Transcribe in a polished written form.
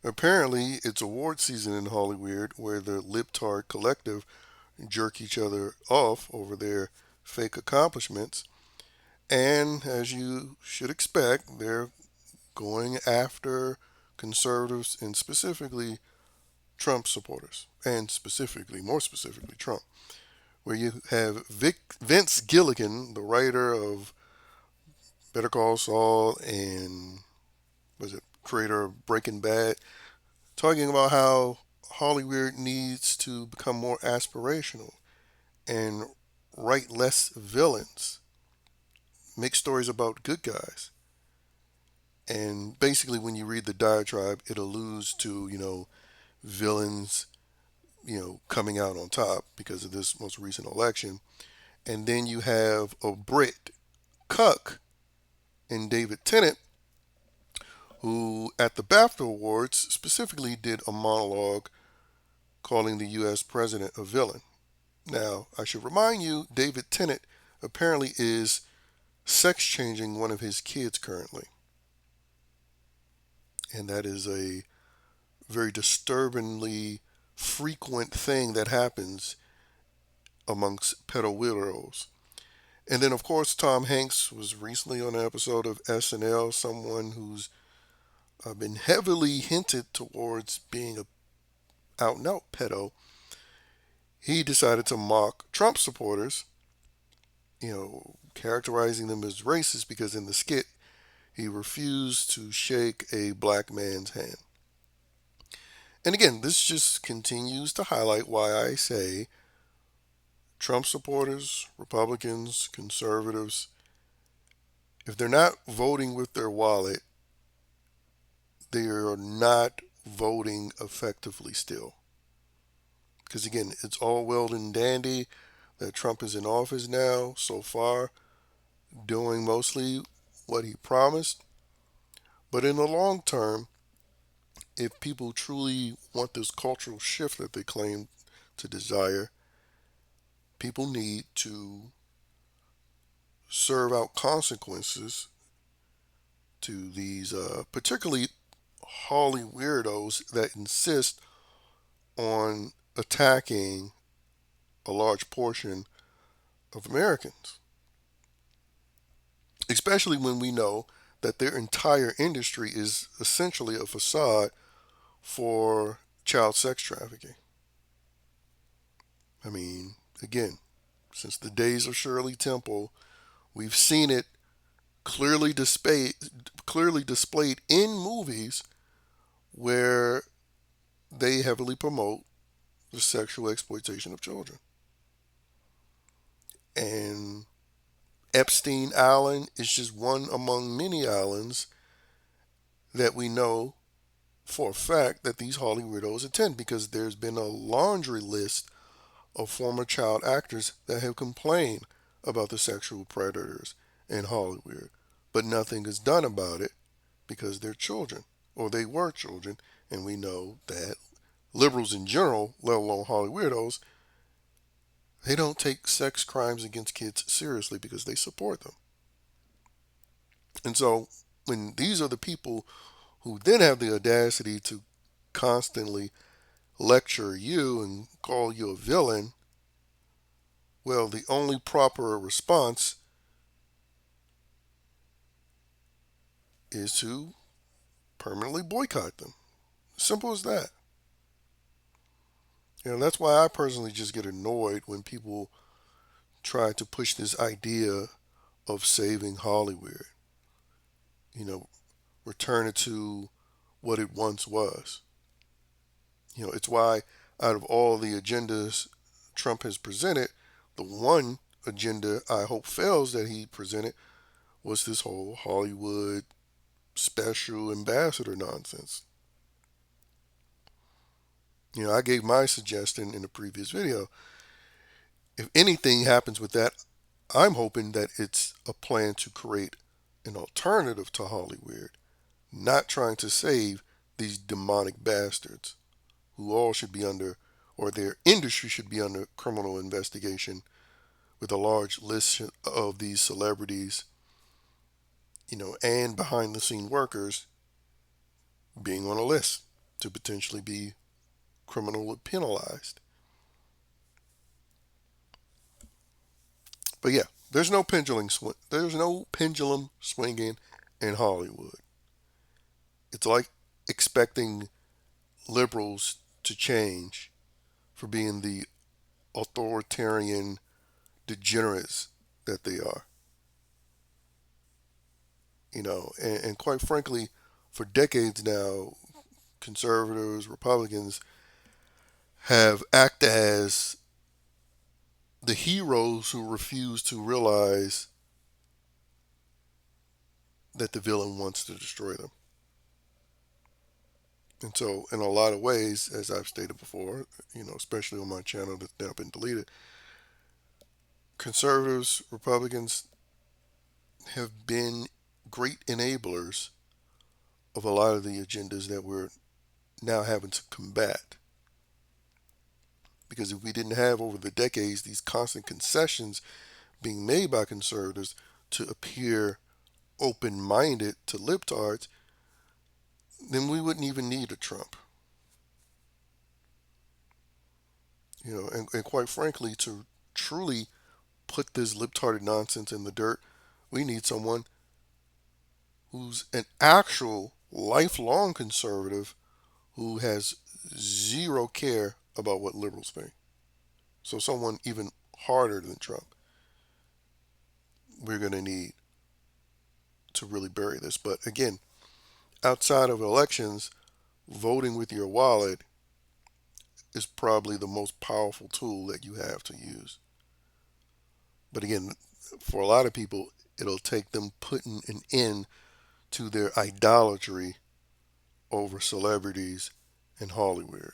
Apparently, it's award season in Hollywood where the libtard collective jerk each other off over their fake accomplishments. And as you should expect, they're going after conservatives and specifically Trump supporters, and more specifically, Trump. Where you have Vince Gilligan, the writer of Better Call Saul and was it creator of Breaking Bad, talking about how Hollywood needs to become more aspirational and write less villains, make stories about good guys. And basically, when you read the diatribe, it alludes to, villains, coming out on top because of this most recent election. And then you have a Brit cuck in David Tennant, who at the BAFTA Awards specifically did a monologue calling the U.S. president a villain. Now, I should remind you, David Tennant apparently is sex changing one of his kids currently. And that is a very disturbingly frequent thing that happens amongst pedo weirdos. And then, of course, Tom Hanks was recently on an episode of SNL, someone who's been heavily hinted towards being a out and out pedo. He decided to mock Trump supporters, characterizing them as racist because in the skit he refused to shake a black man's hand. And again, this just continues to highlight why I say Trump supporters, Republicans, conservatives, if they're not voting with their wallet, they are not voting effectively still. Because again, it's all well and dandy that Trump is in office now, so far, doing mostly what he promised. But in the long term, if people truly want this cultural shift that they claim to desire, people need to serve out consequences to these, particularly Holly weirdos that insist on attacking a large portion of Americans, especially when we know that their entire industry is essentially a facade for child sex trafficking. I mean, again, since the days of Shirley Temple, we've seen it clearly displayed in movies where they heavily promote the sexual exploitation of children. And Epstein Island is just one among many islands that we know for a fact that these Holly weirdos attend because there's been a laundry list of former child actors that have complained about the sexual predators in Hollywood, but nothing is done about it because they're children or they were children, and we know that liberals in general, let alone Holly weirdos, they don't take sex crimes against kids seriously because they support them. And so when these are the people who then have the audacity to constantly lecture you and call you a villain, well, the only proper response is to permanently boycott them. Simple as that. That's why I personally just get annoyed when people try to push this idea of saving Hollywood. You know, return it to what it once was. It's why out of all the agendas Trump has presented, the one agenda I hope fails that he presented was this whole Hollywood special ambassador nonsense. I gave my suggestion in the previous video. If anything happens with that, I'm hoping that it's a plan to create an alternative to Hollywood, not trying to save these demonic bastards who all should be under, or their industry should be under criminal investigation with a large list of these celebrities, and behind the scene workers being on a list. to potentially be criminally penalized. But yeah, there's no pendulum swinging in Hollywood. It's like expecting liberals to change for being the authoritarian degenerates that they are. And quite frankly, for decades now, conservatives, Republicans have acted as the heroes who refuse to realize that the villain wants to destroy them. And so, in a lot of ways, as I've stated before, especially on my channel that's now been deleted, conservatives, Republicans have been great enablers of a lot of the agendas that we're now having to combat. Because if we didn't have over the decades these constant concessions being made by conservatives to appear open minded to libtards, then we wouldn't even need a Trump. And quite frankly, to truly put this libtarded nonsense in the dirt, we need someone who's an actual lifelong conservative who has zero care about what liberals think. So, someone even harder than Trump, we're going to need to really bury this. But again, outside of elections, voting with your wallet is probably the most powerful tool that you have to use. But again, for a lot of people, it'll take them putting an end to their idolatry over celebrities in Hollywood.